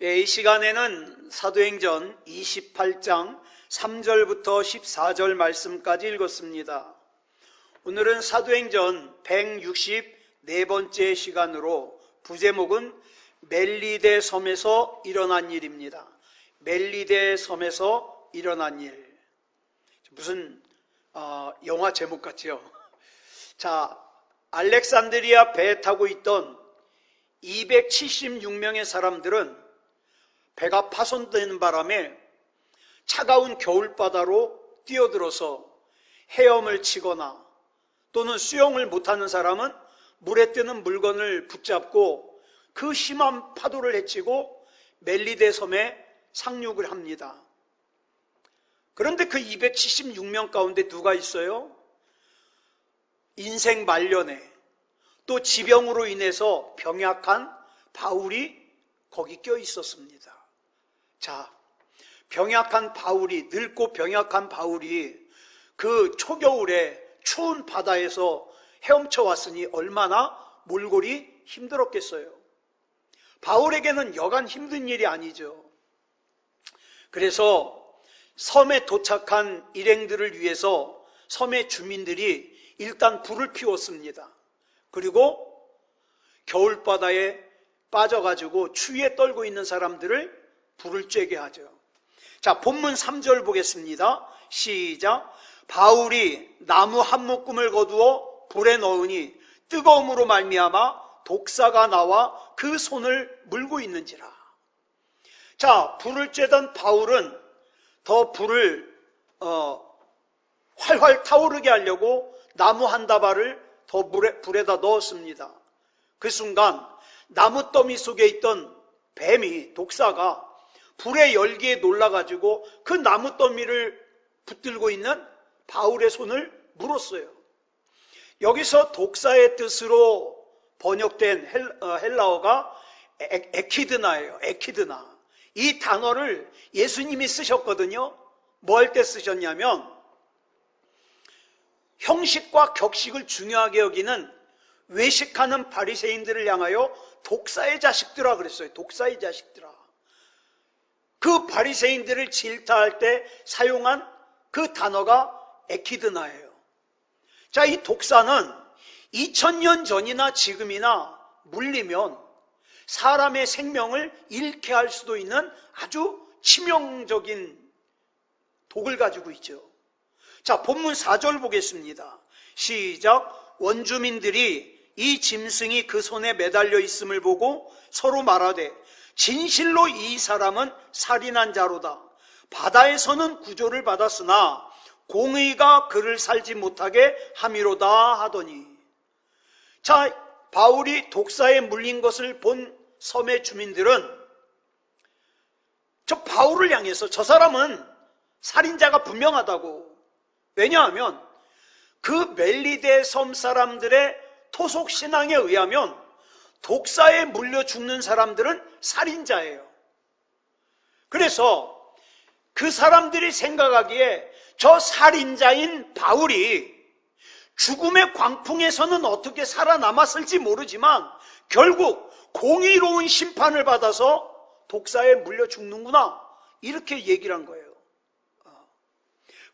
이 시간에는 사도행전 28장 3절부터 14절 말씀까지 읽었습니다. 오늘은 사도행전 164번째 시간으로 부제목은 멜리데 섬에서 일어난 일입니다. 멜리데 섬에서 일어난 일. 무슨 영화 제목 같지요? 자, 알렉산드리아 배에 타고 있던 276명의 사람들은 배가 파손되는 바람에 차가운 겨울바다로 뛰어들어서 헤엄을 치거나 또는 수영을 못하는 사람은 물에 뜨는 물건을 붙잡고 그 심한 파도를 헤치고 멜리데 섬에 상륙을 합니다. 그런데 그 276명 가운데 누가 있어요? 인생 말년에 또 지병으로 인해서 병약한 바울이 거기 껴 있었습니다. 자, 병약한 바울이, 늙고 병약한 바울이 그 초겨울에 추운 바다에서 헤엄쳐 왔으니 얼마나 몰골이 힘들었겠어요. 바울에게는 여간 힘든 일이 아니죠. 그래서 섬에 도착한 일행들을 위해서 섬의 주민들이 일단 불을 피웠습니다. 그리고 겨울바다에 빠져가지고 추위에 떨고 있는 사람들을 불을 쬐게 하죠. 자, 본문 3절 보겠습니다. 시작. 바울이 나무 한 묶음을 거두어 불에 넣으니 뜨거움으로 말미암아 독사가 나와 그 손을 물고 있는지라. 자, 불을 쬐던 바울은 더 불을 활활 타오르게 하려고 나무 한 다발을 더 불에다 넣었습니다. 그 순간 나무 더미 속에 있던 뱀이, 독사가 불의 열기에 놀라가지고 그 나무 더미를 붙들고 있는 바울의 손을 물었어요. 여기서 독사의 뜻으로 번역된 헬라어가 에키드나예요. 에키드나. 이 단어를 예수님이 쓰셨거든요. 뭐 할 때 쓰셨냐면 형식과 격식을 중요하게 여기는 외식하는 바리새인들을 향하여 독사의 자식들아 그랬어요. 독사의 자식들아. 그 바리새인들을 질타할 때 사용한 그 단어가 에키드나예요. 자, 이 독사는 2000년 전이나 지금이나 물리면 사람의 생명을 잃게 할 수도 있는 아주 치명적인 독을 가지고 있죠. 자, 본문 4절 보겠습니다. 시작. 원주민들이 이 짐승이 그 손에 매달려 있음을 보고 서로 말하되 진실로 이 사람은 살인한 자로다. 바다에서는 구조를 받았으나 공의가 그를 살지 못하게 함이로다 하더니. 자, 바울이 독사에 물린 것을 본 섬의 주민들은 저 바울을 향해서 저 사람은 살인자가 분명하다고. 왜냐하면 그 멜리데 섬 사람들의 토속 신앙에 의하면 독사에 물려 죽는 사람들은 살인자예요. 그래서 그 사람들이 생각하기에 저 살인자인 바울이 죽음의 광풍에서는 어떻게 살아남았을지 모르지만 결국 공의로운 심판을 받아서 독사에 물려 죽는구나, 이렇게 얘기를 한 거예요.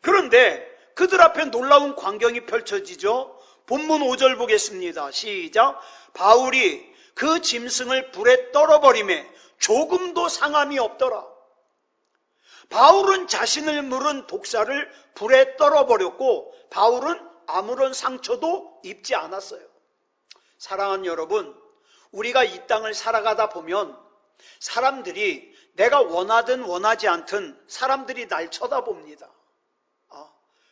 그런데 그들 앞에 놀라운 광경이 펼쳐지죠. 본문 5절 보겠습니다. 시작. 바울이 그 짐승을 불에 떨어버리매 조금도 상함이 없더라. 바울은 자신을 물은 독사를 불에 떨어버렸고 바울은 아무런 상처도 입지 않았어요. 사랑하는 여러분, 우리가 이 땅을 살아가다 보면 사람들이, 내가 원하든 원하지 않든 사람들이 날 쳐다봅니다.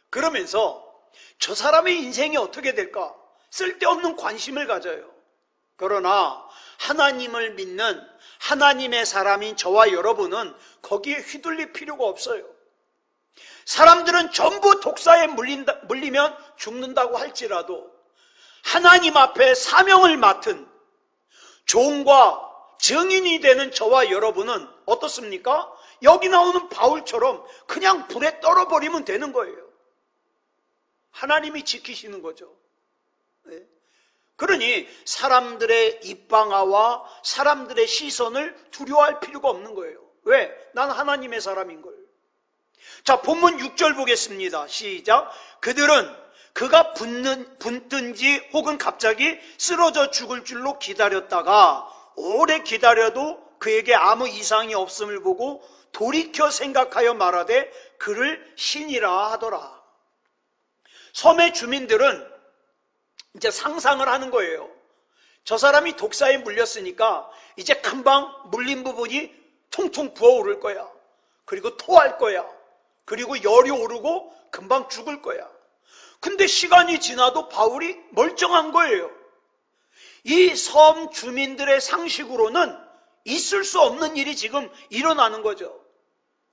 그러면서 저 사람의 인생이 어떻게 될까? 쓸데없는 관심을 가져요. 그러나 하나님을 믿는 하나님의 사람인 저와 여러분은 거기에 휘둘릴 필요가 없어요. 사람들은 전부 독사에 물리면 죽는다고 할지라도 하나님 앞에 사명을 맡은 종과 증인이 되는 저와 여러분은 어떻습니까? 여기 나오는 바울처럼 그냥 불에 떨어버리면 되는 거예요. 하나님이 지키시는 거죠. 네. 그러니 사람들의 입방아와 사람들의 시선을 두려워할 필요가 없는 거예요. 왜? 난 하나님의 사람인걸. 자, 본문 6절 보겠습니다. 시작. 그들은 그가 붙든지 혹은 갑자기 쓰러져 죽을 줄로 기다렸다가 오래 기다려도 그에게 아무 이상이 없음을 보고 돌이켜 생각하여 말하되 그를 신이라 하더라. 섬의 주민들은 이제 상상을 하는 거예요. 저 사람이 독사에 물렸으니까 이제 금방 물린 부분이 통통 부어오를 거야. 그리고 토할 거야. 그리고 열이 오르고 금방 죽을 거야. 근데 시간이 지나도 바울이 멀쩡한 거예요. 이 섬 주민들의 상식으로는 있을 수 없는 일이 지금 일어나는 거죠.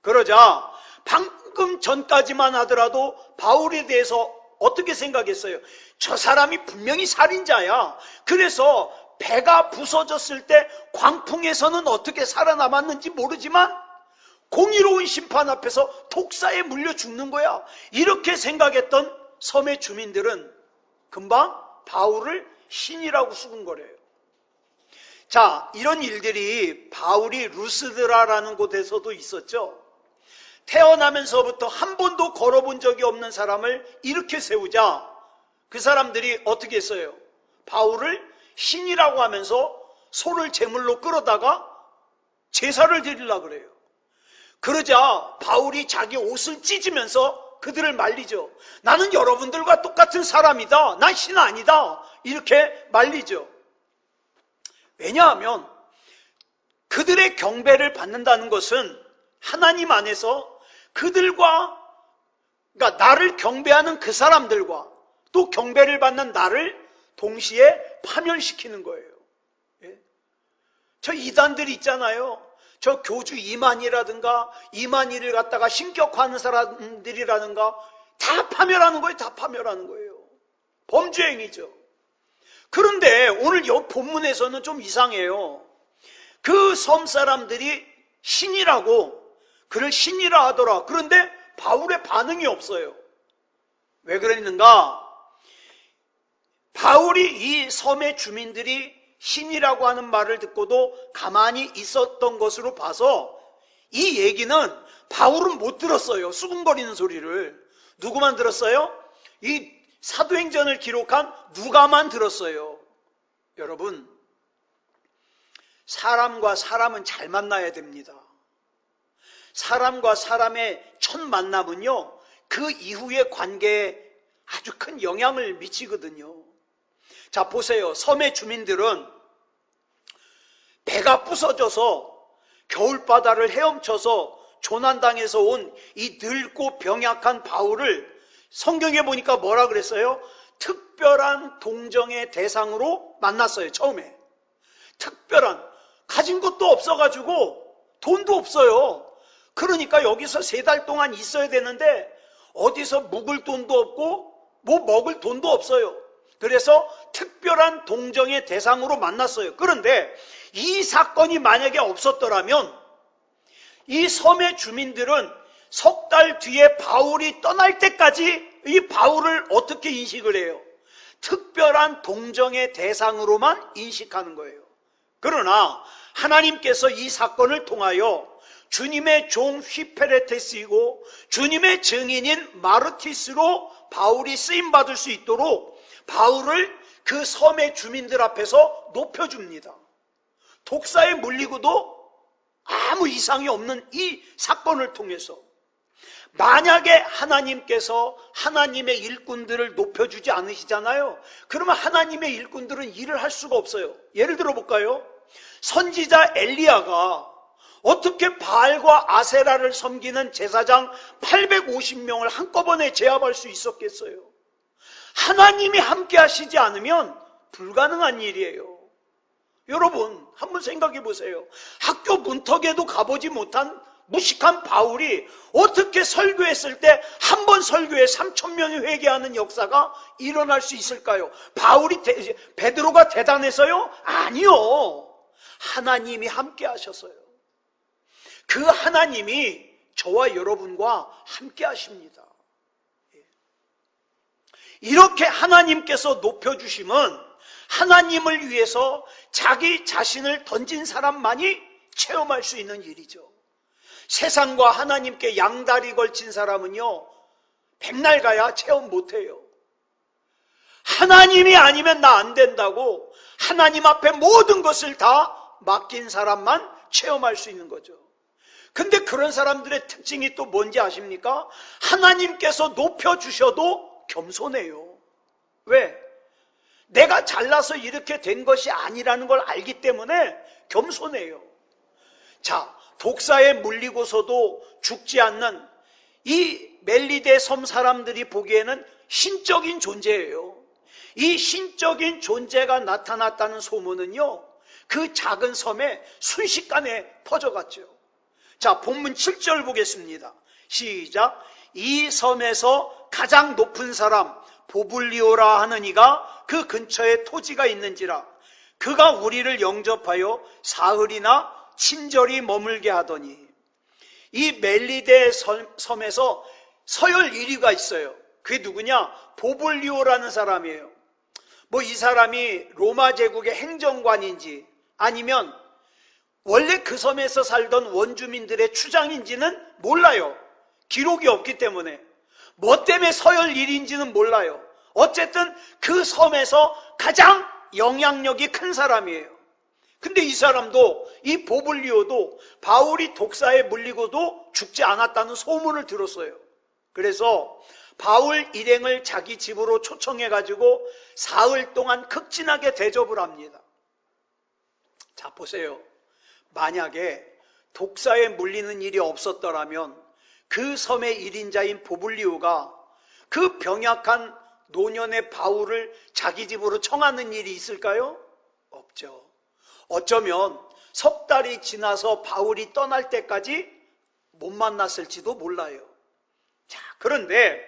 그러자 방금 전까지만 하더라도 바울에 대해서 어떻게 생각했어요? 저 사람이 분명히 살인자야. 그래서 배가 부서졌을 때 광풍에서는 어떻게 살아남았는지 모르지만 공의로운 심판 앞에서 독사에 물려 죽는 거야. 이렇게 생각했던 섬의 주민들은 금방 바울을 신이라고 수군거려요. 자, 이런 일들이 바울이 루스드라라는 곳에서도 있었죠. 태어나면서부터 한 번도 걸어본 적이 없는 사람을 이렇게 세우자 그 사람들이 어떻게 했어요? 바울을 신이라고 하면서 소를 제물로 끌어다가 제사를 드리려고 그래요. 그러자 바울이 자기 옷을 찢으면서 그들을 말리죠. 나는 여러분들과 똑같은 사람이다. 난 신 아니다. 이렇게 말리죠. 왜냐하면 그들의 경배를 받는다는 것은 하나님 안에서 그들과, 그러니까 나를 경배하는 그 사람들과 또 경배를 받는 나를 동시에 파멸시키는 거예요. 예? 저 이단들 있잖아요. 저 교주 이만희라든가 이만희를 갖다가 신격화하는 사람들이라든가 다 파멸하는 거예요. 다 파멸하는 거예요. 범죄 행위죠. 그런데 오늘 이 본문에서는 좀 이상해요. 그 섬 사람들이 신이라고 그를 신이라 하더라. 그런데 바울의 반응이 없어요. 왜 그랬는가? 바울이 이 섬의 주민들이 신이라고 하는 말을 듣고도 가만히 있었던 것으로 봐서 이 얘기는 바울은 못 들었어요. 수군거리는 소리를. 누구만 들었어요? 이 사도행전을 기록한 누가만 들었어요. 여러분, 사람과 사람은 잘 만나야 됩니다. 사람과 사람의 첫 만남은요, 그 이후의 관계에 아주 큰 영향을 미치거든요. 자, 보세요. 섬의 주민들은 배가 부서져서 겨울바다를 헤엄쳐서 조난당해서 온 이 늙고 병약한 바울을 성경에 보니까 뭐라 그랬어요? 특별한 동정의 대상으로 만났어요. 처음에. 특별한, 가진 것도 없어가지고 돈도 없어요. 그러니까 여기서 3달 동안 있어야 되는데 어디서 묵을 돈도 없고 뭐 먹을 돈도 없어요. 그래서 특별한 동정의 대상으로 만났어요. 그런데 이 사건이 만약에 없었더라면 이 섬의 주민들은 석 달 뒤에 바울이 떠날 때까지 이 바울을 어떻게 인식을 해요? 특별한 동정의 대상으로만 인식하는 거예요. 그러나 하나님께서 이 사건을 통하여 주님의 종 휘페레테스이고 주님의 증인인 마르티스로 바울이 쓰임받을 수 있도록 바울을 그 섬의 주민들 앞에서 높여줍니다. 독사에 물리고도 아무 이상이 없는 이 사건을 통해서 만약에 하나님께서 하나님의 일꾼들을 높여주지 않으시잖아요. 그러면 하나님의 일꾼들은 일을 할 수가 없어요. 예를 들어 볼까요? 선지자 엘리야가 어떻게 바알과 아세라를 섬기는 제사장 850명을 한꺼번에 제압할 수 있었겠어요? 하나님이 함께 하시지 않으면 불가능한 일이에요. 여러분, 한번 생각해 보세요. 학교 문턱에도 가보지 못한 무식한 바울이 어떻게 설교했을 때 한 번 설교에 3,000명이 회개하는 역사가 일어날 수 있을까요? 베드로가 대단해서요? 아니요. 하나님이 함께 하셨어요. 그 하나님이 저와 여러분과 함께 하십니다. 이렇게 하나님께서 높여주시면 하나님을 위해서 자기 자신을 던진 사람만이 체험할 수 있는 일이죠. 세상과 하나님께 양다리 걸친 사람은요, 백날 가야 체험 못해요. 하나님이 아니면 나 안 된다고 하나님 앞에 모든 것을 다 맡긴 사람만 체험할 수 있는 거죠. 근데 그런 사람들의 특징이 또 뭔지 아십니까? 하나님께서 높여주셔도 겸손해요. 왜? 내가 잘나서 이렇게 된 것이 아니라는 걸 알기 때문에 겸손해요. 자, 독사에 물리고서도 죽지 않는 이 멜리데 섬 사람들이 보기에는 신적인 존재예요. 이 신적인 존재가 나타났다는 소문은요, 그 작은 섬에 순식간에 퍼져갔죠. 자, 본문 7절 보겠습니다. 시작. 이 섬에서 가장 높은 사람 보블리오라 하는 이가 그 근처에 토지가 있는지라 그가 우리를 영접하여 사흘이나 친절히 머물게 하더니, 이 멜리데 섬에서 서열 1위가 있어요. 그게 누구냐? 보블리오라는 사람이에요. 뭐 이 사람이 로마 제국의 행정관인지 아니면 원래 그 섬에서 살던 원주민들의 추장인지는 몰라요. 기록이 없기 때문에. 뭐 때문에 서열 1위인지는 몰라요. 어쨌든 그 섬에서 가장 영향력이 큰 사람이에요. 근데 이 사람도, 이 보블리오도 바울이 독사에 물리고도 죽지 않았다는 소문을 들었어요. 그래서 바울 일행을 자기 집으로 초청해가지고 사흘 동안 극진하게 대접을 합니다. 자, 보세요. 만약에 독사에 물리는 일이 없었더라면 그 섬의 1인자인 보블리오가 그 병약한 노년의 바울을 자기 집으로 청하는 일이 있을까요? 없죠. 어쩌면 석 달이 지나서 바울이 떠날 때까지 못 만났을지도 몰라요. 자, 그런데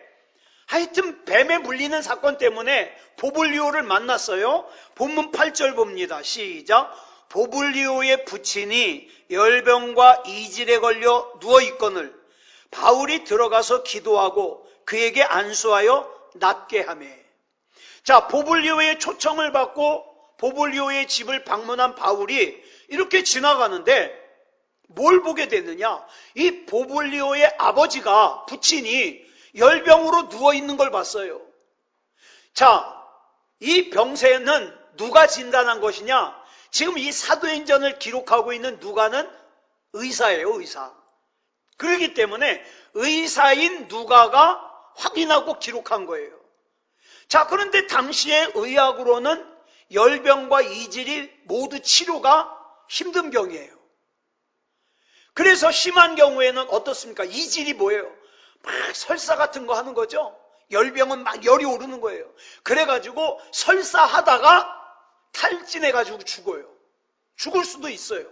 하여튼 뱀에 물리는 사건 때문에 보블리오를 만났어요. 본문 8절 봅니다. 시작. 보블리오의 부친이 열병과 이질에 걸려 누워있거늘 바울이 들어가서 기도하고 그에게 안수하여 낫게 하며. 자, 보블리오의 초청을 받고 보블리오의 집을 방문한 바울이 이렇게 지나가는데 뭘 보게 되느냐? 이 보블리오의 아버지가, 부친이 열병으로 누워있는 걸 봤어요. 자, 이 병세는 누가 진단한 것이냐? 지금 이 사도행전을 기록하고 있는 누가는 의사예요, 의사. 그렇기 때문에 의사인 누가가 확인하고 기록한 거예요. 자, 그런데 당시의 의학으로는 열병과 이질이 모두 치료가 힘든 병이에요. 그래서 심한 경우에는 어떻습니까? 이질이 뭐예요? 막 설사 같은 거 하는 거죠. 열병은 막 열이 오르는 거예요. 그래가지고 설사하다가 탈진해가지고 죽어요. 죽을 수도 있어요.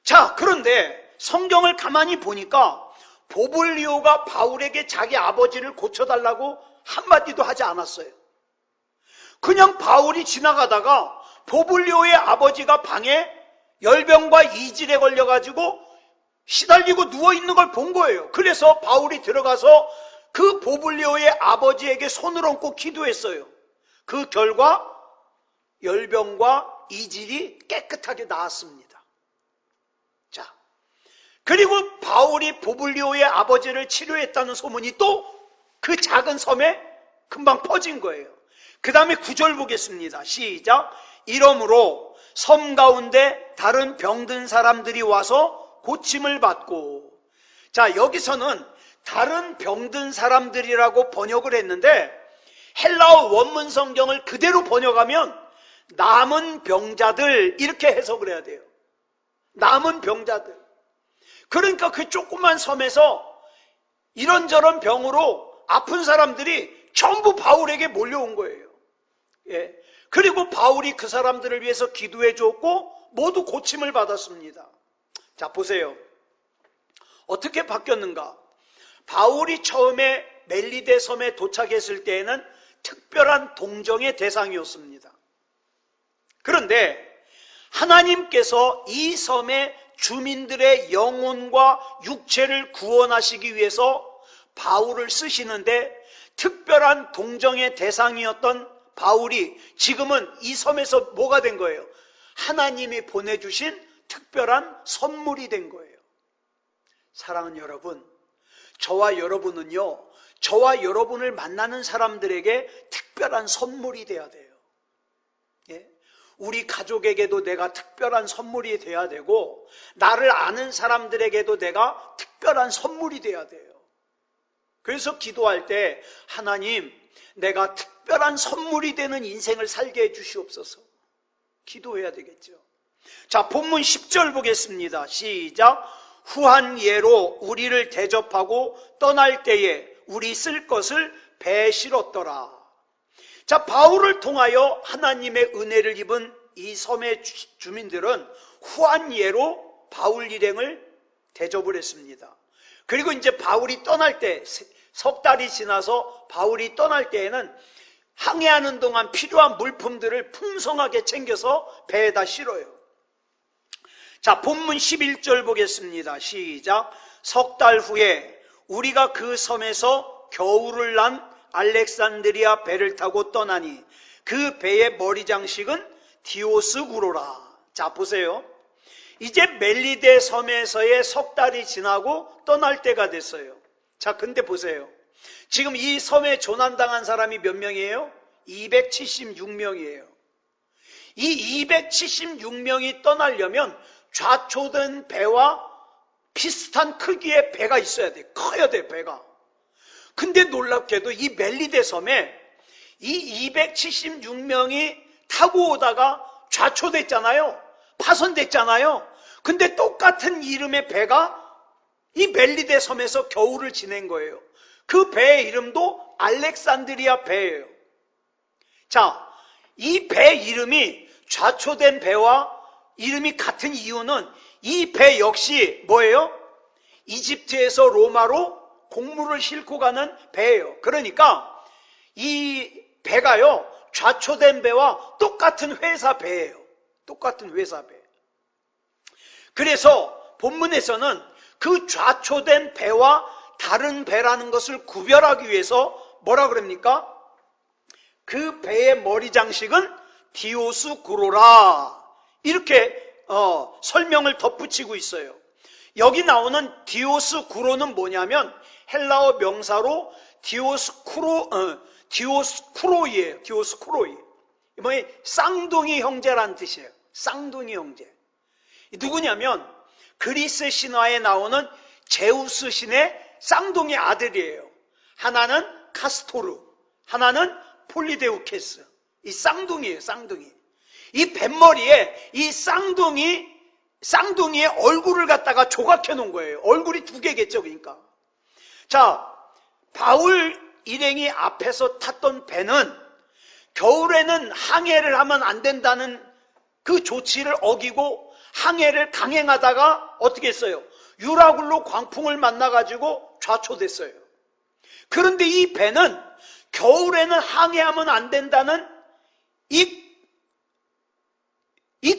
자, 그런데 성경을 가만히 보니까 보블리오가 바울에게 자기 아버지를 고쳐달라고 한마디도 하지 않았어요. 그냥 바울이 지나가다가 보블리오의 아버지가 방에 열병과 이질에 걸려가지고 시달리고 누워있는 걸 본 거예요. 그래서 바울이 들어가서 그 보블리오의 아버지에게 손을 얹고 기도했어요. 그 결과 열병과 이질이 깨끗하게 나았습니다. 자, 그리고 바울이 보블리오의 아버지를 치료했다는 소문이 또 그 작은 섬에 금방 퍼진 거예요. 그 다음에 9절 보겠습니다. 시작. 이러므로 섬 가운데 다른 병든 사람들이 와서 고침을 받고. 자, 여기서는 다른 병든 사람들이라고 번역을 했는데 헬라어 원문 성경을 그대로 번역하면 남은 병자들 이렇게 해석을 해야 돼요. 남은 병자들. 그러니까 그 조그만 섬에서 이런저런 병으로 아픈 사람들이 전부 바울에게 몰려온 거예요. 예. 그리고 바울이 그 사람들을 위해서 기도해 줬고 모두 고침을 받았습니다. 자, 보세요. 어떻게 바뀌었는가? 바울이 처음에 멜리데 섬에 도착했을 때에는 특별한 동정의 대상이었습니다. 그런데 하나님께서 이 섬의 주민들의 영혼과 육체를 구원하시기 위해서 바울을 쓰시는데 특별한 동정의 대상이었던 바울이 지금은 이 섬에서 뭐가 된 거예요? 하나님이 보내주신 특별한 선물이 된 거예요. 사랑하는 여러분, 저와 여러분은요, 저와 여러분을 만나는 사람들에게 특별한 선물이 돼야 돼요. 예? 우리 가족에게도 내가 특별한 선물이 돼야 되고, 나를 아는 사람들에게도 내가 특별한 선물이 돼야 돼요. 그래서 기도할 때 하나님, 내가 특별한 선물이 되는 인생을 살게 해주시옵소서. 기도해야 되겠죠. 자, 본문 10절 보겠습니다. 시작. 후한 예로 우리를 대접하고 떠날 때에 우리 쓸 것을 배에 실었더라. 자, 바울을 통하여 하나님의 은혜를 입은 이 섬의 주민들은 후한 예로 바울 일행을 대접을 했습니다. 그리고 이제 바울이 떠날 때, 석 달이 지나서 바울이 떠날 때에는 항해하는 동안 필요한 물품들을 풍성하게 챙겨서 배에다 실어요. 자, 본문 11절 보겠습니다. 시작. 석 달 후에 우리가 그 섬에서 겨울을 난 알렉산드리아 배를 타고 떠나니 그 배의 머리 장식은 디오스구로라. 자, 보세요. 이제 멜리데 섬에서의 석 달이 지나고 떠날 때가 됐어요. 자, 근데 보세요. 지금 이 섬에 조난당한 사람이 몇 명이에요? 276명이에요. 이 276명이 떠나려면 좌초된 배와 비슷한 크기의 배가 있어야 돼. 커야 돼, 배가. 근데 놀랍게도 이 멜리데 섬에 이 276명이 타고 오다가 좌초됐잖아요. 파손됐잖아요. 근데 똑같은 이름의 배가 이 멜리데 섬에서 겨울을 지낸 거예요. 그 배의 이름도 알렉산드리아 배예요. 자, 이 배 이름이 좌초된 배와 이름이 같은 이유는 이 배 역시 뭐예요? 이집트에서 로마로 곡물을 싣고 가는 배예요. 그러니까 이 배가요, 좌초된 배와 똑같은 회사 배예요. 똑같은 회사 배. 그래서 본문에서는 그 좌초된 배와 다른 배라는 것을 구별하기 위해서 뭐라 그럽니까? 그 배의 머리 장식은 디오스구로라. 이렇게 설명을 덧붙이고 있어요. 여기 나오는 디오스구로는 뭐냐면 헬라어 명사로 디오스쿠로이예요. 디오스쿠로이. 뭐예요? 쌍둥이 형제라는 뜻이에요. 쌍둥이 형제. 누구냐면 그리스 신화에 나오는 제우스 신의 쌍둥이 아들이에요. 하나는 카스토르, 하나는 폴리데우케스. 이 쌍둥이에요, 쌍둥이. 이 뱃머리에 이 쌍둥이의 얼굴을 갖다가 조각해 놓은 거예요. 얼굴이 두 개겠죠, 그러니까. 자, 바울 일행이 앞에서 탔던 배는 겨울에는 항해를 하면 안 된다는 그 조치를 어기고 항해를 강행하다가 어떻게 했어요? 유라굴로 광풍을 만나가지고 좌초됐어요. 그런데 이 배는 겨울에는 항해하면 안 된다는 이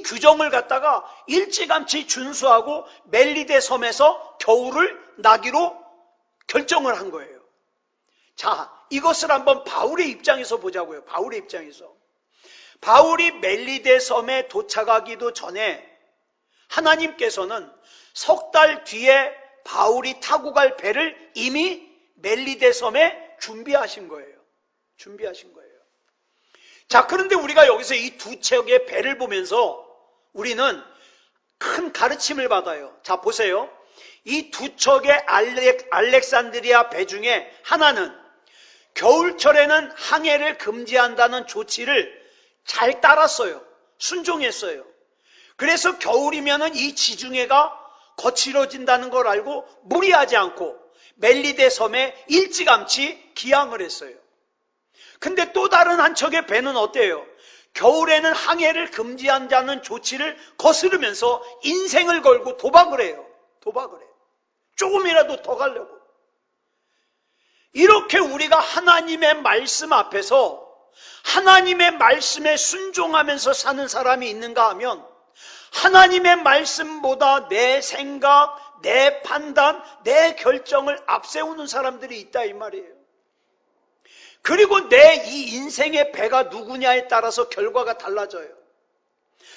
규정을 갖다가 일찌감치 준수하고 멜리데 섬에서 겨울을 나기로 결정을 한 거예요. 자, 이것을 한번 바울의 입장에서 보자고요. 바울의 입장에서. 바울이 멜리데 섬에 도착하기도 전에 하나님께서는 석 달 뒤에 바울이 타고 갈 배를 이미 멜리데 섬에 준비하신 거예요. 준비하신 거예요. 자, 그런데 우리가 여기서 이 두 척의 배를 보면서 우리는 큰 가르침을 받아요. 자, 보세요. 이 두 척의 알렉산드리아 배 중에 하나는 겨울철에는 항해를 금지한다는 조치를 잘 따랐어요. 순종했어요. 그래서 겨울이면은 이 지중해가 거칠어진다는 걸 알고 무리하지 않고 멜리데 섬에 일찌감치 기항을 했어요. 근데 또 다른 한 척의 배는 어때요? 겨울에는 항해를 금지한다는 조치를 거스르면서 인생을 걸고 도박을 해요. 도박을 해요. 조금이라도 더 가려고. 이렇게 우리가 하나님의 말씀 앞에서 하나님의 말씀에 순종하면서 사는 사람이 있는가 하면 하나님의 말씀보다 내 생각, 내 판단, 내 결정을 앞세우는 사람들이 있다 이 말이에요. 그리고 내 이 인생의 배가 누구냐에 따라서 결과가 달라져요.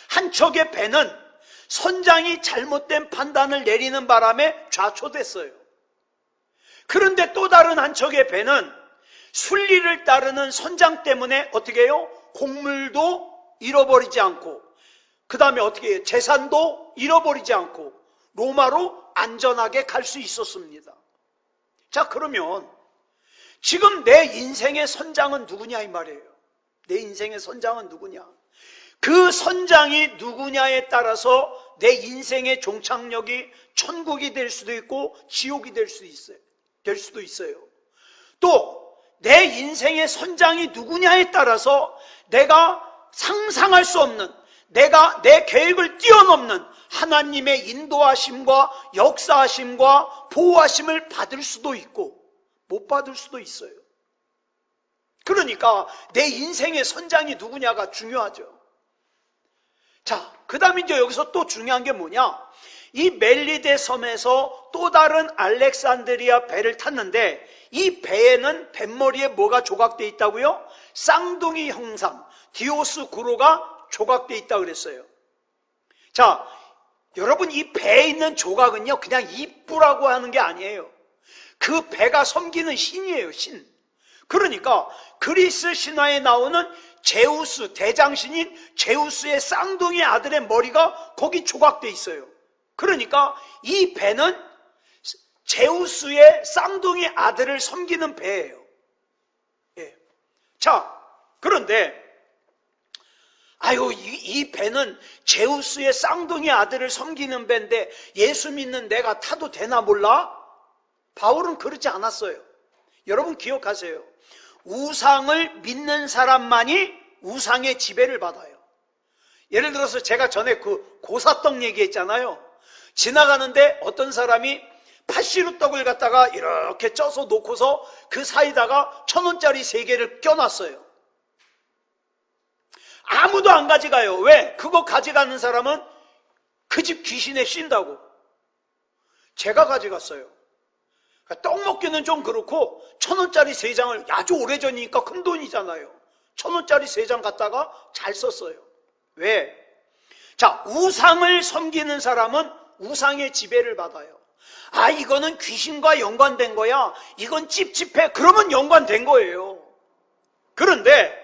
한 척의 배는 선장이 잘못된 판단을 내리는 바람에 좌초됐어요. 그런데 또 다른 한 척의 배는 순리를 따르는 선장 때문에 어떻게 해요? 곡물도 잃어버리지 않고, 그 다음에 어떻게 해요? 재산도 잃어버리지 않고 로마로 안전하게 갈 수 있었습니다. 자, 그러면 지금 내 인생의 선장은 누구냐 이 말이에요. 내 인생의 선장은 누구냐? 그 선장이 누구냐에 따라서 내 인생의 종착역이 천국이 될 수도 있고 지옥이 될 수도 있어요. 또 내 인생의 선장이 누구냐에 따라서 내가 상상할 수 없는, 내가 내 계획을 뛰어넘는 하나님의 인도하심과 역사하심과 보호하심을 받을 수도 있고 못 받을 수도 있어요. 그러니까 내 인생의 선장이 누구냐가 중요하죠. 자, 그 다음에 이제 여기서 또 중요한 게 뭐냐? 이 멜리데 섬에서 또 다른 알렉산드리아 배를 탔는데 이 배에는 뱃머리에 뭐가 조각되어 있다고요? 쌍둥이 형상, 디오스 구로가 조각되어 있다고 그랬어요. 자, 여러분 이 배에 있는 조각은요 그냥 이쁘라고 하는 게 아니에요. 그 배가 섬기는 신이에요, 신. 그러니까 그리스 신화에 나오는 제우스, 대장신인 제우스의 쌍둥이 아들의 머리가 거기 조각되어 있어요. 그러니까 이 배는 제우스의 쌍둥이 아들을 섬기는 배예요. 예. 자, 그런데 이 배는 제우스의 쌍둥이 아들을 섬기는 배인데 예수 믿는 내가 타도 되나 몰라? 바울은 그러지 않았어요. 여러분 기억하세요. 우상을 믿는 사람만이 우상의 지배를 받아요. 예를 들어서 제가 전에 그 고사떡 얘기했잖아요. 지나가는데 어떤 사람이 팥시루 떡을 갖다가 이렇게 쪄서 놓고서 그 사이다가 1,000원짜리 3개를 껴놨어요. 아무도 안 가져가요. 왜? 그거 가져가는 사람은 그 집 귀신에 쉰다고. 제가 가져갔어요. 떡 먹기는 좀 그렇고 1,000원짜리 3장을 아주 오래전이니까 큰 돈이잖아요. 1,000원짜리 3장 갖다가 잘 썼어요. 왜? 자, 우상을 섬기는 사람은 우상의 지배를 받아요. 이거는 귀신과 연관된 거야. 이건 찝찝해. 그러면 연관된 거예요. 그런데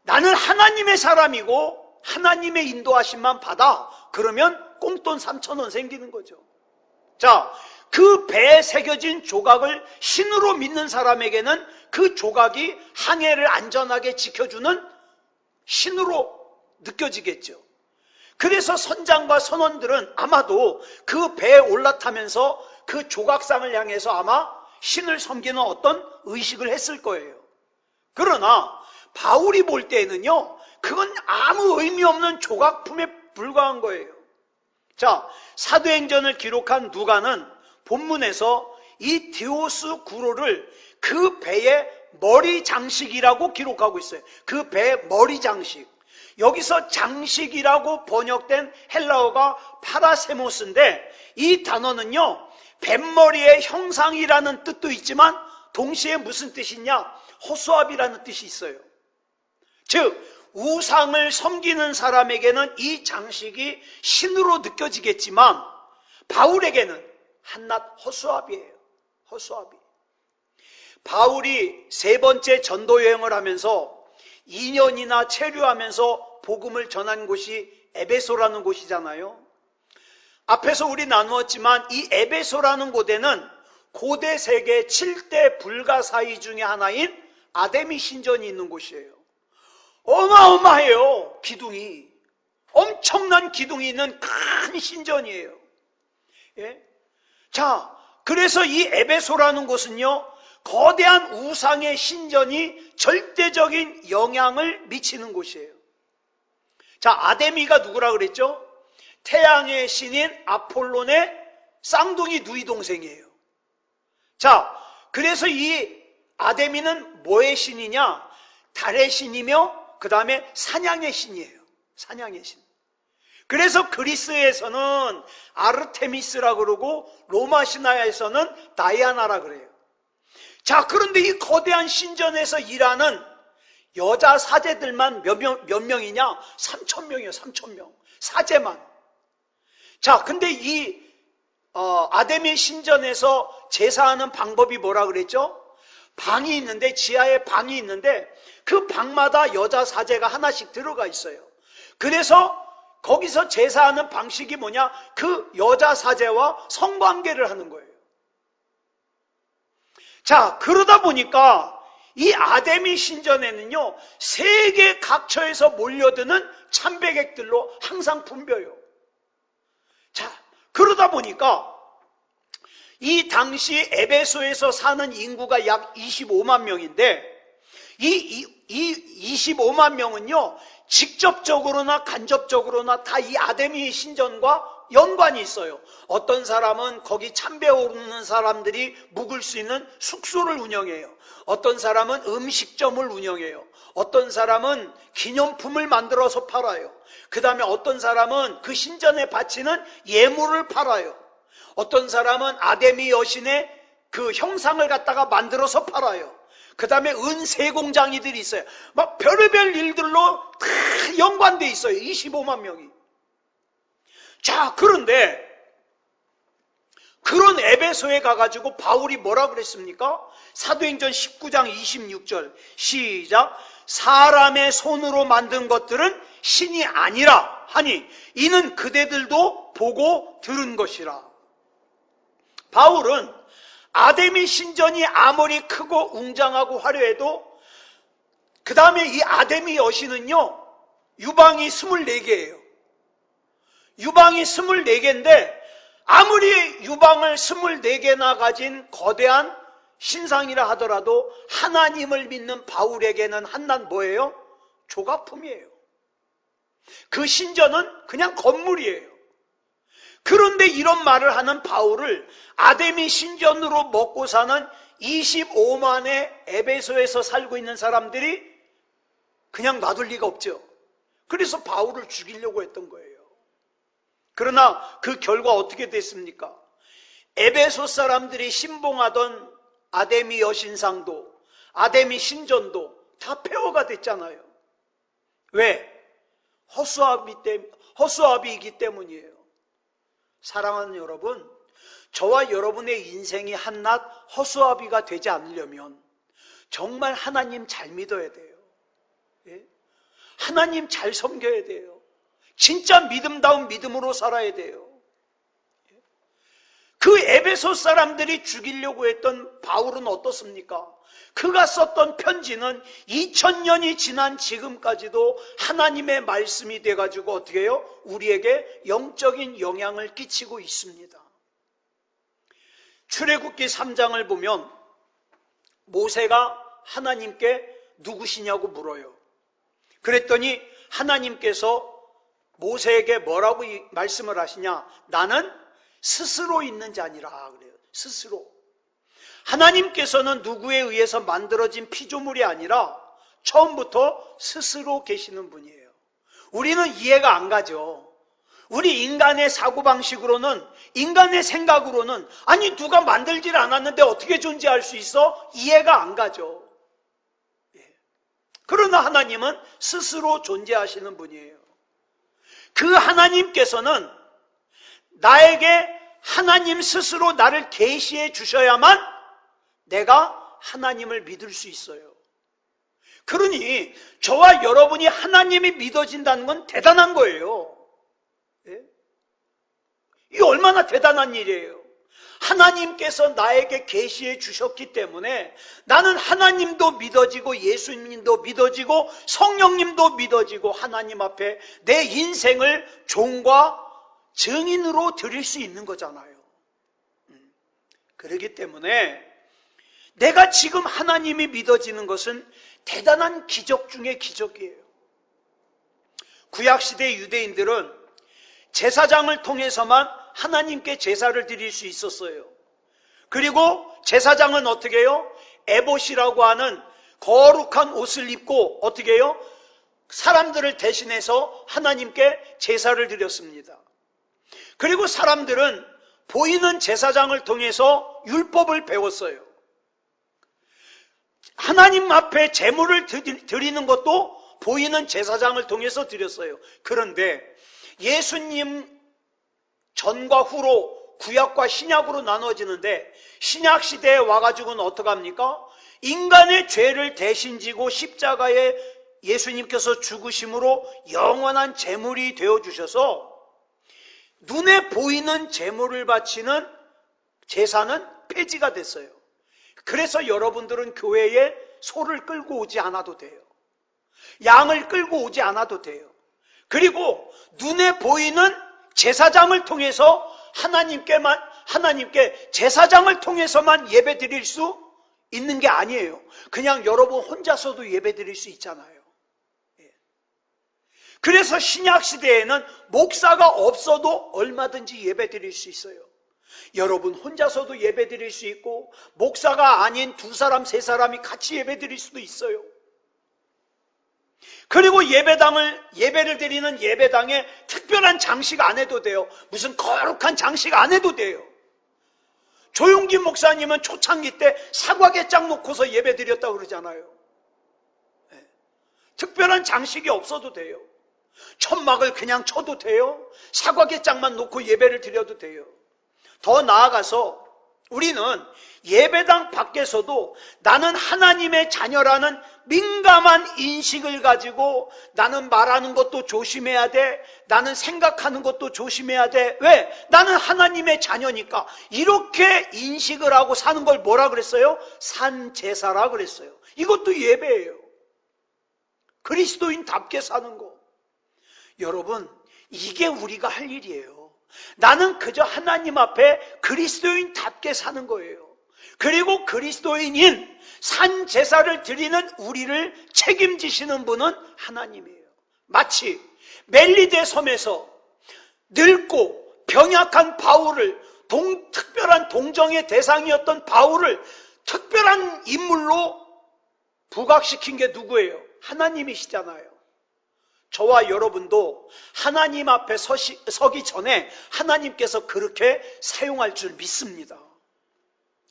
나는 하나님의 사람이고 하나님의 인도하심만 받아. 그러면 꽁돈 3,000원 생기는 거죠. 자, 그 배에 새겨진 조각을 신으로 믿는 사람에게는 그 조각이 항해를 안전하게 지켜주는 신으로 느껴지겠죠. 그래서 선장과 선원들은 아마도 그 배에 올라타면서 그 조각상을 향해서 아마 신을 섬기는 어떤 의식을 했을 거예요. 그러나 바울이 볼 때에는요, 그건 아무 의미 없는 조각품에 불과한 거예요. 자, 사도행전을 기록한 누가는 본문에서 이 디오스 구로를 그 배의 머리 장식이라고 기록하고 있어요. 그 배의 머리 장식. 여기서 장식이라고 번역된 헬라어가 파라세모스인데 이 단어는요, 뱃머리의 형상이라는 뜻도 있지만 동시에 무슨 뜻이냐? 허수아비라는 뜻이 있어요. 즉 우상을 섬기는 사람에게는 이 장식이 신으로 느껴지겠지만 바울에게는 한낱 허수아비예요. 허수아비. 바울이 3번째 전도 여행을 하면서 2년이나 체류하면서 복음을 전한 곳이 에베소라는 곳이잖아요. 앞에서 우리 나누었지만 이 에베소라는 곳에는 고대 세계 7대 불가사의 중에 하나인 아데미 신전이 있는 곳이에요. 어마어마해요. 기둥이. 엄청난 기둥이 있는 큰 신전이에요. 예? 자, 그래서 이 에베소라는 곳은요, 거대한 우상의 신전이 절대적인 영향을 미치는 곳이에요. 자, 아데미가 누구라 그랬죠? 태양의 신인 아폴론의 쌍둥이 누이 동생이에요. 자, 그래서 이 아데미는 뭐의 신이냐? 달의 신이며 그 다음에 사냥의 신이에요. 사냥의 신. 그래서 그리스에서는 아르테미스라 그러고 로마 신화에서는 다이아나라 그래요. 자, 그런데 이 거대한 신전에서 일하는 여자 사제들만 몇 명이냐? 3,000명이에요. 3,000명. 사제만. 자, 근데 이 아데미 신전에서 제사하는 방법이 뭐라 그랬죠? 방이 있는데, 지하에 방이 있는데 그 방마다 여자 사제가 하나씩 들어가 있어요. 그래서 거기서 제사하는 방식이 뭐냐? 그 여자 사제와 성관계를 하는 거예요. 자, 그러다 보니까 이 아데미 신전에는요, 세계 각처에서 몰려드는 참배객들로 항상 붐벼요. 자, 그러다 보니까 이 당시 에베소에서 사는 인구가 약 25만 명인데 이 25만 명은요, 직접적으로나 간접적으로나 다 이 아데미 신전과 연관이 있어요. 어떤 사람은 거기 참배 오르는 사람들이 묵을 수 있는 숙소를 운영해요. 어떤 사람은 음식점을 운영해요. 어떤 사람은 기념품을 만들어서 팔아요. 그 다음에 어떤 사람은 그 신전에 바치는 예물을 팔아요. 어떤 사람은 아데미 여신의 그 형상을 갖다가 만들어서 팔아요. 그 다음에 은세 공장이들이 있어요. 막 별의별 일들로 다 연관돼 있어요. 25만 명이. 자, 그런데 그런 에베소에 가가지고 바울이 뭐라 그랬습니까? 사도행전 19장 26절 시작. 사람의 손으로 만든 것들은 신이 아니라 하니 이는 그대들도 보고 들은 것이라. 바울은 아데미 신전이 아무리 크고 웅장하고 화려해도 그 다음에 이 아데미 여신은요, 유방이 24개예요. 유방이 24개인데 아무리 유방을 24개나 가진 거대한 신상이라 하더라도 하나님을 믿는 바울에게는 한낱 뭐예요? 조각품이에요. 그 신전은 그냥 건물이에요. 그런데 이런 말을 하는 바울을 아데미 신전으로 먹고 사는 25만의 에베소에서 살고 있는 사람들이 그냥 놔둘 리가 없죠. 그래서 바울을 죽이려고 했던 거예요. 그러나 그 결과 어떻게 됐습니까? 에베소 사람들이 신봉하던 아데미 여신상도 아데미 신전도 다 폐허가 됐잖아요. 왜? 허수아비이기 때문이에요. 사랑하는 여러분, 저와 여러분의 인생이 한낱 허수아비가 되지 않으려면 정말 하나님 잘 믿어야 돼요. 예? 하나님 잘 섬겨야 돼요. 진짜 믿음다운 믿음으로 살아야 돼요. 그 에베소 사람들이 죽이려고 했던 바울은 어떻습니까? 그가 썼던 편지는 2000년이 지난 지금까지도 하나님의 말씀이 돼가지고 어떻게 해요? 우리에게 영적인 영향을 끼치고 있습니다. 출애굽기 3장을 보면 모세가 하나님께 누구시냐고 물어요. 그랬더니 하나님께서 모세에게 뭐라고 말씀을 하시냐? 나는 스스로 있는 자니라 그래요. 스스로. 하나님께서는 누구에 의해서 만들어진 피조물이 아니라 처음부터 스스로 계시는 분이에요. 우리는 이해가 안 가죠. 우리 인간의 사고방식으로는, 인간의 생각으로는 아니 누가 만들질 않았는데 어떻게 존재할 수 있어? 이해가 안 가죠. 그러나 하나님은 스스로 존재하시는 분이에요. 그 하나님께서는 나에게 하나님 스스로 나를 계시해 주셔야만 내가 하나님을 믿을 수 있어요. 그러니 저와 여러분이 하나님이 믿어진다는 건 대단한 거예요. 예? 이게 얼마나 대단한 일이에요. 하나님께서 나에게 계시해 주셨기 때문에 나는 하나님도 믿어지고 예수님도 믿어지고 성령님도 믿어지고 하나님 앞에 내 인생을 종과 증인으로 드릴 수 있는 거잖아요. 그렇기 때문에 내가 지금 하나님이 믿어지는 것은 대단한 기적 중의 기적이에요. 구약시대 유대인들은 제사장을 통해서만 하나님께 제사를 드릴 수 있었어요. 그리고 제사장은 어떻게 해요? 에봇이라고 하는 거룩한 옷을 입고 어떻게 해요? 사람들을 대신해서 하나님께 제사를 드렸습니다. 그리고 사람들은 보이는 제사장을 통해서 율법을 배웠어요. 하나님 앞에 제물을 드리는 것도 보이는 제사장을 통해서 드렸어요. 그런데 예수님 전과 후로 구약과 신약으로 나눠지는데, 신약 시대에 와가지고는 어떡합니까? 인간의 죄를 대신 지고 십자가에 예수님께서 죽으심으로 영원한 제물이 되어주셔서 눈에 보이는 제물을 바치는 제사는 폐지가 됐어요. 그래서 여러분들은 교회에 소를 끌고 오지 않아도 돼요. 양을 끌고 오지 않아도 돼요. 그리고 눈에 보이는 제사장을 통해서 하나님께 제사장을 통해서만 예배 드릴 수 있는 게 아니에요. 그냥 여러분 혼자서도 예배 드릴 수 있잖아요. 그래서 신약 시대에는 목사가 없어도 얼마든지 예배 드릴 수 있어요. 여러분 혼자서도 예배 드릴 수 있고, 목사가 아닌 2사람, 3사람이 같이 예배 드릴 수도 있어요. 그리고 예배를 드리는 예배당에 특별한 장식 안 해도 돼요. 무슨 거룩한 장식 안 해도 돼요. 조용기 목사님은 초창기 때 사과개짝 놓고서 예배 드렸다고 그러잖아요. 특별한 장식이 없어도 돼요. 천막을 그냥 쳐도 돼요. 사과개짝만 놓고 예배를 드려도 돼요. 더 나아가서 우리는 예배당 밖에서도 나는 하나님의 자녀라는 민감한 인식을 가지고, 나는 말하는 것도 조심해야 돼, 나는 생각하는 것도 조심해야 돼. 왜? 나는 하나님의 자녀니까. 이렇게 인식을 하고 사는 걸 뭐라 그랬어요? 산제사라 그랬어요. 이것도 예배예요. 그리스도인답게 사는 거. 여러분, 이게 우리가 할 일이에요. 나는 그저 하나님 앞에 그리스도인답게 사는 거예요. 그리고 그리스도인인 산제사를 드리는 우리를 책임지시는 분은 하나님이에요. 마치 멜리데 섬에서 늙고 병약한 바울을, 특별한 동정의 대상이었던 바울을 특별한 인물로 부각시킨 게 누구예요? 하나님이시잖아요. 저와 여러분도 하나님 앞에 서기 전에 하나님께서 그렇게 사용할 줄 믿습니다.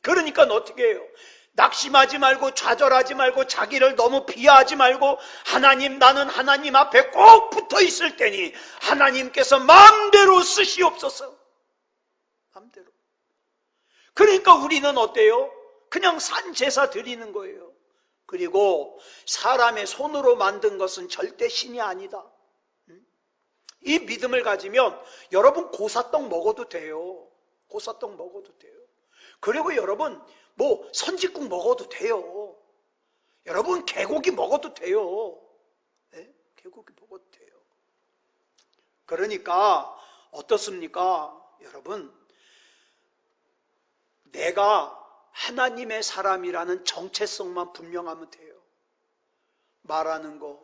그러니까 어떻게 해요? 낙심하지 말고 좌절하지 말고 자기를 너무 비하하지 말고, 하나님, 나는 하나님 앞에 꼭 붙어 있을 테니 하나님께서 마음대로 쓰시옵소서. 마음대로. 그러니까 우리는 어때요? 그냥 산제사 드리는 거예요. 그리고 사람의 손으로 만든 것은 절대 신이 아니다. 이 믿음을 가지면 여러분 고사떡 먹어도 돼요. 고사떡 먹어도 돼요. 그리고 여러분 선짓국 먹어도 돼요. 여러분 개고기 먹어도 돼요. 네? 개고기 먹어도 돼요. 그러니까 어떻습니까? 여러분, 내가 하나님의 사람이라는 정체성만 분명하면 돼요. 말하는 거,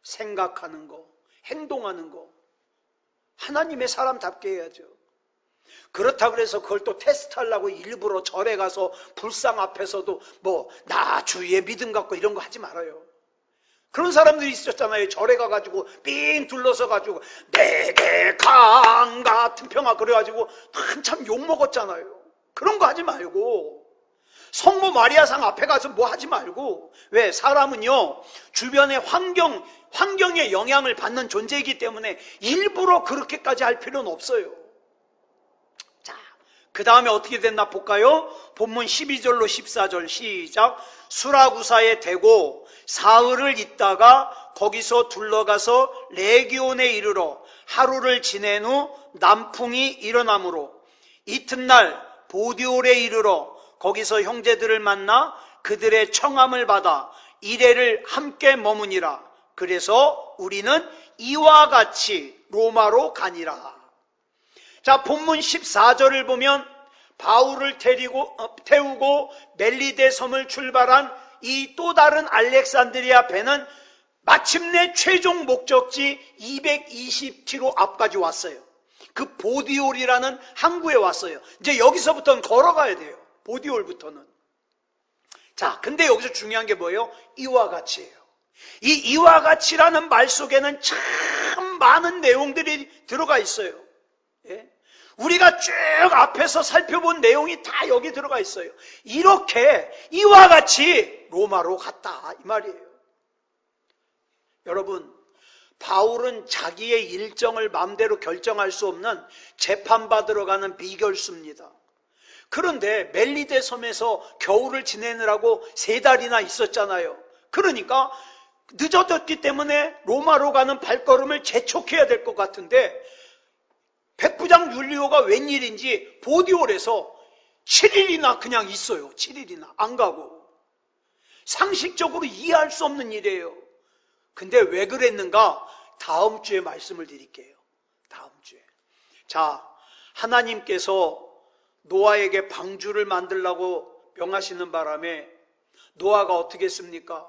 생각하는 거, 행동하는 거 하나님의 사람답게 해야죠. 그렇다고 해서 그걸 또 테스트하려고 일부러 절에 가서 불상 앞에서도 나 주의 믿음 갖고 이런 거 하지 말아요. 그런 사람들이 있었잖아요. 절에 가가지고 삥 둘러서가지고 내게 강 같은 평화 그래가지고 한참 욕먹었잖아요. 그런 거 하지 말고, 성모 마리아상 앞에 가서 뭐 하지 말고. 왜? 사람은요 주변의 환경의 영향을 받는 존재이기 때문에 일부러 그렇게까지 할 필요는 없어요. 자, 그 다음에 어떻게 됐나 볼까요? 본문 12절로 14절 시작. 수라구사에 대고 사흘을 있다가 거기서 둘러가서 레기온에 이르러 하루를 지낸 후 남풍이 일어나므로 이튿날 보디올에 이르러 거기서 형제들을 만나 그들의 청함을 받아 이레를 함께 머무니라. 그래서 우리는 이와 같이 로마로 가니라. 자, 본문 14절을 보면 바울을 태우고 멜리데 섬을 출발한 이 또 다른 알렉산드리아 배는 마침내 최종 목적지 220km 앞까지 왔어요. 그 보디올이라는 항구에 왔어요. 이제 여기서부터는 걸어가야 돼요. 보디올부터는. 자, 근데 여기서 중요한 게 뭐예요? 이와 같이예요. 이 이와 같이라는 말 속에는 참 많은 내용들이 들어가 있어요. 예? 우리가 쭉 앞에서 살펴본 내용이 다 여기 들어가 있어요. 이렇게 이와 같이 로마로 갔다 이 말이에요. 여러분, 바울은 자기의 일정을 마음대로 결정할 수 없는 재판받으러 가는 미결수입니다. 그런데 멜리데 섬에서 겨울을 지내느라고 3달이나 있었잖아요. 그러니까 늦어졌기 때문에 로마로 가는 발걸음을 재촉해야 될 것 같은데 백부장 율리오가 웬일인지 보디올에서 7일이나 그냥 있어요. 7일이나 안 가고. 상식적으로 이해할 수 없는 일이에요. 근데 왜 그랬는가? 다음 주에 말씀을 드릴게요. 다음 주에. 자, 하나님께서 노아에게 방주를 만들라고 명하시는 바람에 노아가 어떻게 했습니까?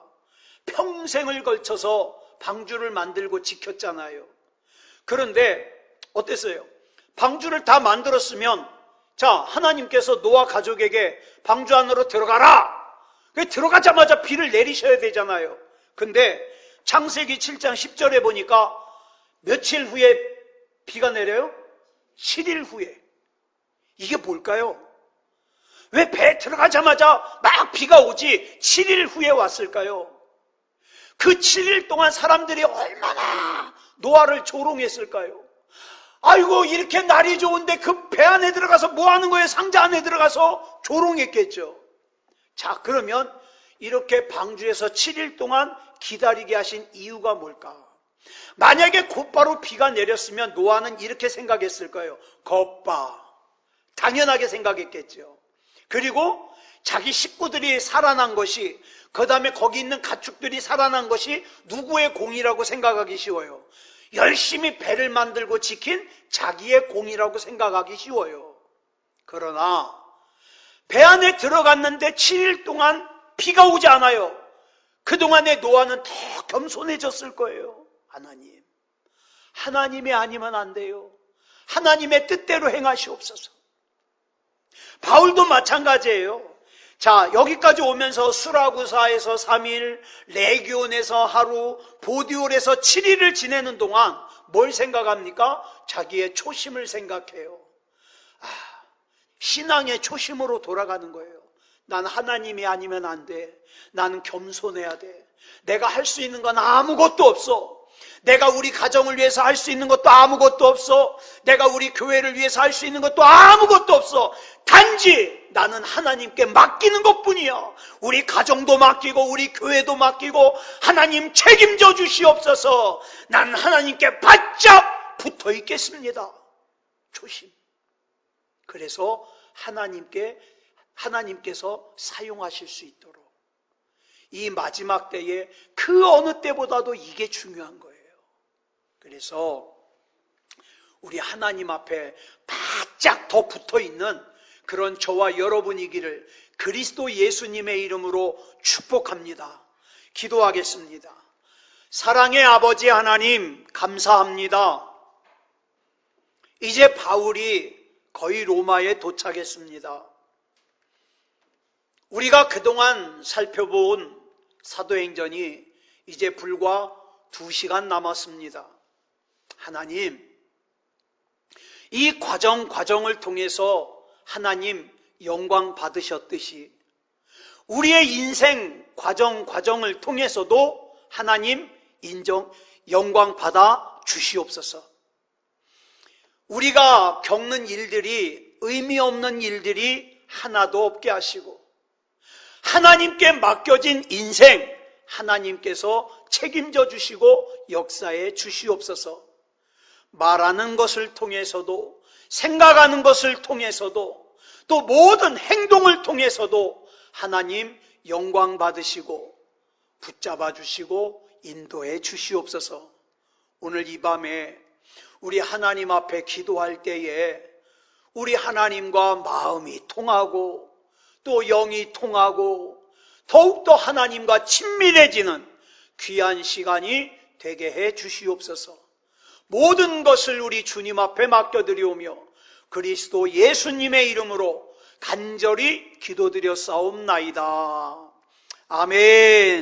평생을 걸쳐서 방주를 만들고 지켰잖아요. 그런데 어땠어요? 방주를 다 만들었으면 자, 하나님께서 노아 가족에게 방주 안으로 들어가라! 들어가자마자 비를 내리셔야 되잖아요. 근데 창세기 7장 10절에 보니까 며칠 후에 비가 내려요? 7일 후에. 이게 뭘까요? 왜 배에 들어가자마자 막 비가 오지 7일 후에 왔을까요? 그 7일 동안 사람들이 얼마나 노아를 조롱했을까요? 아이고, 이렇게 날이 좋은데 그 배 안에 들어가서 뭐 하는 거예요? 상자 안에 들어가서 조롱했겠죠. 자, 그러면 이렇게 방주에서 7일 동안 기다리게 하신 이유가 뭘까? 만약에 곧바로 비가 내렸으면 노아는 이렇게 생각했을 거예요. 겉봐. 당연하게 생각했겠죠. 그리고 자기 식구들이 살아난 것이, 그 다음에 거기 있는 가축들이 살아난 것이 누구의 공이라고 생각하기 쉬워요. 열심히 배를 만들고 지킨 자기의 공이라고 생각하기 쉬워요. 그러나 배 안에 들어갔는데 7일 동안 비가 오지 않아요. 그동안에 노아는 더 겸손해졌을 거예요. 하나님이 아니면 안 돼요. 하나님의 뜻대로 행하시옵소서. 바울도 마찬가지예요. 자, 여기까지 오면서 수라구사에서 3일, 레기온에서 하루, 보디올에서 7일을 지내는 동안 뭘 생각합니까? 자기의 초심을 생각해요. 신앙의 초심으로 돌아가는 거예요. 난 하나님이 아니면 안 돼. 나는 겸손해야 돼. 내가 할 수 있는 건 아무것도 없어. 내가 우리 가정을 위해서 할 수 있는 것도 아무것도 없어. 내가 우리 교회를 위해서 할 수 있는 것도 아무것도 없어. 단지 나는 하나님께 맡기는 것뿐이야. 우리 가정도 맡기고 우리 교회도 맡기고 하나님 책임져 주시옵소서. 난 하나님께 바짝 붙어 있겠습니다. 조심. 그래서 하나님께서 사용하실 수 있도록 이 마지막 때에 그 어느 때보다도 이게 중요한 거예요. 그래서 우리 하나님 앞에 바짝 더 붙어있는 그런 저와 여러분이기를 그리스도 예수님의 이름으로 축복합니다. 기도하겠습니다. 사랑의 아버지 하나님, 감사합니다. 이제 바울이 거의 로마에 도착했습니다. 우리가 그동안 살펴본 사도행전이 이제 불과 2시간 남았습니다. 하나님, 이 과정을 통해서 하나님 영광 받으셨듯이 우리의 인생 과정을 통해서도 하나님 영광 받아 주시옵소서. 우리가 겪는 일들이 의미 없는 일들이 하나도 없게 하시고 하나님께 맡겨진 인생 하나님께서 책임져 주시고 역사해 주시옵소서. 말하는 것을 통해서도 생각하는 것을 통해서도 또 모든 행동을 통해서도 하나님 영광 받으시고 붙잡아 주시고 인도해 주시옵소서. 오늘 이 밤에 우리 하나님 앞에 기도할 때에 우리 하나님과 마음이 통하고 또 영이 통하고 더욱더 하나님과 친밀해지는 귀한 시간이 되게 해 주시옵소서. 모든 것을 우리 주님 앞에 맡겨드리오며 그리스도 예수님의 이름으로 간절히 기도드려 싸움나이다. 아멘.